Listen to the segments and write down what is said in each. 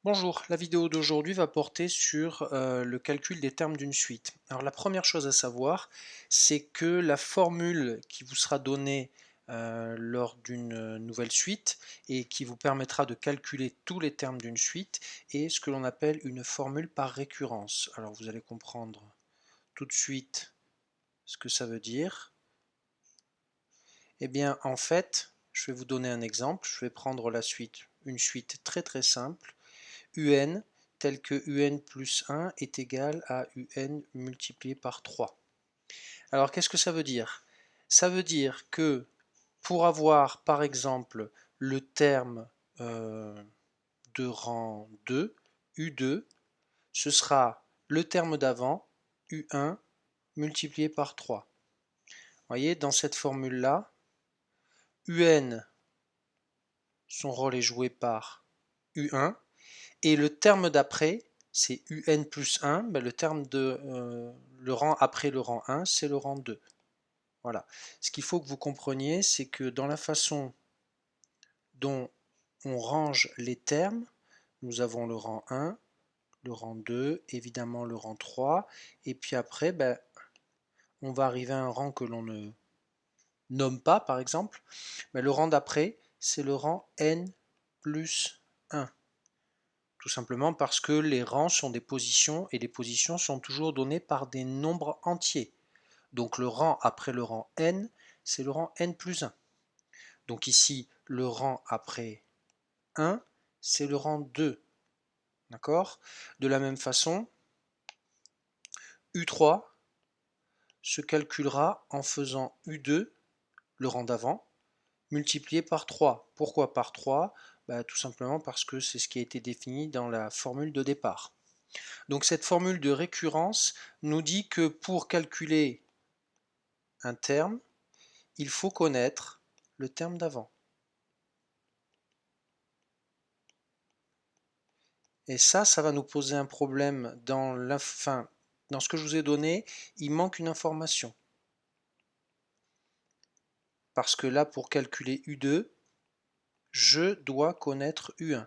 Bonjour, la vidéo d'aujourd'hui va porter sur le calcul des termes d'une suite. Alors la première chose à savoir, c'est que la formule qui vous sera donnée lors d'une nouvelle suite et qui vous permettra de calculer tous les termes d'une suite est ce que l'on appelle une formule par récurrence. Alors vous allez comprendre tout de suite ce que ça veut dire. Eh bien en fait, je vais vous donner un exemple. Je vais prendre une suite très très simple. UN tel que UN plus 1 est égal à UN multiplié par 3. Alors qu'est-ce que ça veut dire? Ça veut dire que pour avoir par exemple le terme de rang 2, U2, ce sera le terme d'avant, U1 multiplié par 3. Vous voyez, dans cette formule-là, UN, son rôle est joué par U1, et le terme d'après, c'est UN plus 1, ben le rang après le rang 1, c'est le rang 2. Voilà. Ce qu'il faut que vous compreniez, c'est que dans la façon dont on range les termes, nous avons le rang 1, le rang 2, évidemment le rang 3, et puis après, ben, on va arriver à un rang que l'on ne nomme pas, par exemple. Ben, le rang d'après, c'est le rang N plus 1. Tout simplement parce que les rangs sont des positions et les positions sont toujours données par des nombres entiers. Donc le rang après le rang n, c'est le rang n plus 1. Donc ici, le rang après 1, c'est le rang 2. D'accord? De la même façon, U3 se calculera en faisant U2, le rang d'avant, multiplié par 3. Pourquoi par 3? Bah, tout simplement parce que c'est ce qui a été défini dans la formule de départ. Donc cette formule de récurrence nous dit que pour calculer un terme, il faut connaître le terme d'avant. Et ça va nous poser un problème dans ce que je vous ai donné, il manque une information. Parce que là, pour calculer U2, je dois connaître U1.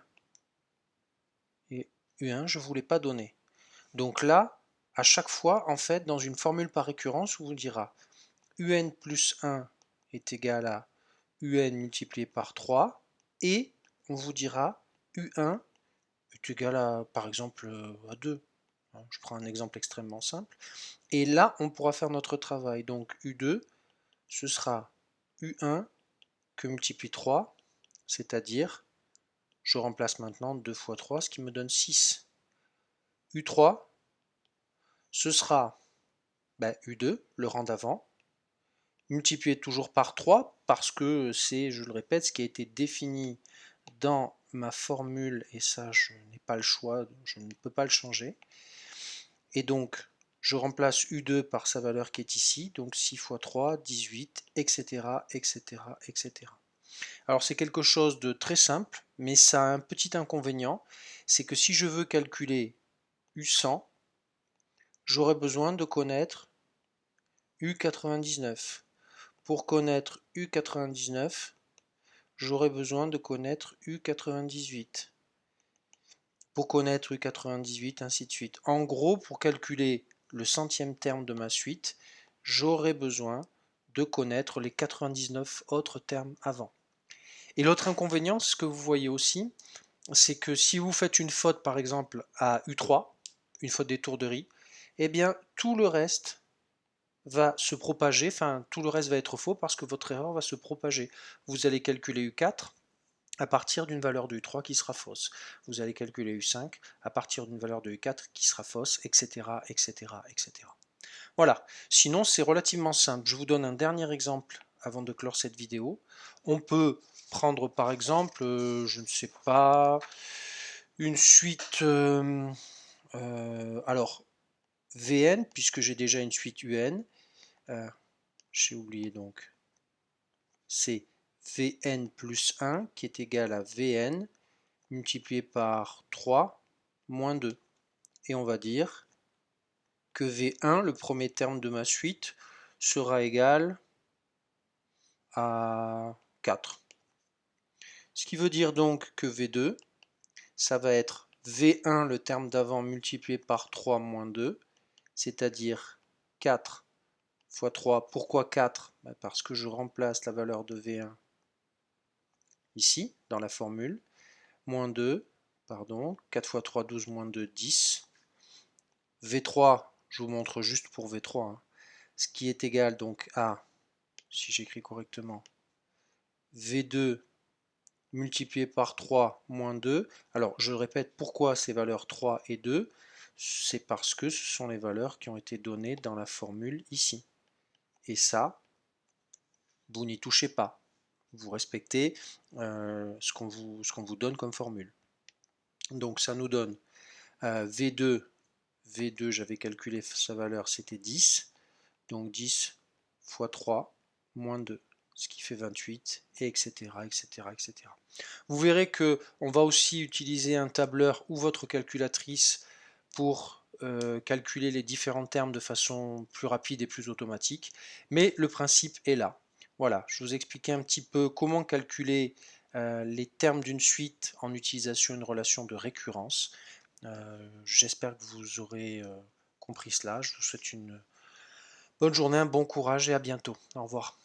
Et U1, je ne vous l'ai pas donné. Donc là, à chaque fois, en fait, dans une formule par récurrence, on vous dira UN plus 1 est égal à UN multiplié par 3 et on vous dira U1 est égal à, par exemple, à 2. Je prends un exemple extrêmement simple. Et là, on pourra faire notre travail. Donc U2, ce sera U1 que multiplie 3, c'est-à-dire, je remplace maintenant 2 fois 3, ce qui me donne 6. U3, ce sera U2, le rang d'avant, multiplié toujours par 3, parce que c'est, je le répète, ce qui a été défini dans ma formule, et ça, je n'ai pas le choix, je ne peux pas le changer. Et donc, je remplace U2 par sa valeur qui est ici, donc 6 fois 3, 18, etc., etc., etc. Alors c'est quelque chose de très simple, mais ça a un petit inconvénient, c'est que si je veux calculer U100, j'aurais besoin de connaître U99. Pour connaître U99, j'aurais besoin de connaître U98. Pour connaître U98, ainsi de suite. En gros, pour calculer le centième terme de ma suite, j'aurai besoin de connaître les 99 autres termes avant. Et l'autre inconvénient, ce que vous voyez aussi, c'est que si vous faites une faute par exemple à U3, une faute d'étourderie, eh bien tout le reste va se propager, enfin tout le reste va être faux parce que votre erreur va se propager. Vous allez calculer U4 à partir d'une valeur de U3 qui sera fausse. Vous allez calculer U5 à partir d'une valeur de U4 qui sera fausse, etc., etc., etc. Voilà, sinon c'est relativement simple. Je vous donne un dernier exemple avant de clore cette vidéo. On peut prendre par exemple, je ne sais pas, une suite, alors Vn, puisque j'ai déjà une suite Un, j'ai oublié donc, c'est Vn plus 1 qui est égal à Vn multiplié par 3 moins 2. Et on va dire que V1, le premier terme de ma suite, sera égal à 4. Ce qui veut dire donc que V2, ça va être V1, le terme d'avant, multiplié par 3 moins 2, c'est-à-dire 4 fois 3. Pourquoi 4? Parce que je remplace la valeur de V1 ici, dans la formule. Moins 2, pardon, 4 fois 3, 12, moins 2, 10. V3, je vous montre juste pour V3, hein, ce qui est égal donc à, si j'écris correctement, V2 multiplié par 3 moins 2. Alors, je répète, pourquoi ces valeurs 3 et 2? C'est parce que ce sont les valeurs qui ont été données dans la formule ici. Et ça, vous n'y touchez pas. Vous respectez ce qu'on vous donne comme formule. Donc, ça nous donne V2, j'avais calculé sa valeur, c'était 10. Donc 10 fois 3 moins 2, ce qui fait 28, et etc., etc., etc. Vous verrez que on va aussi utiliser un tableur ou votre calculatrice pour calculer les différents termes de façon plus rapide et plus automatique, mais le principe est là. Voilà, je vous expliquais un petit peu comment calculer les termes d'une suite en utilisation d'une relation de récurrence. J'espère que vous aurez compris cela. Je vous souhaite une bonne journée, un bon courage et à bientôt. Au revoir.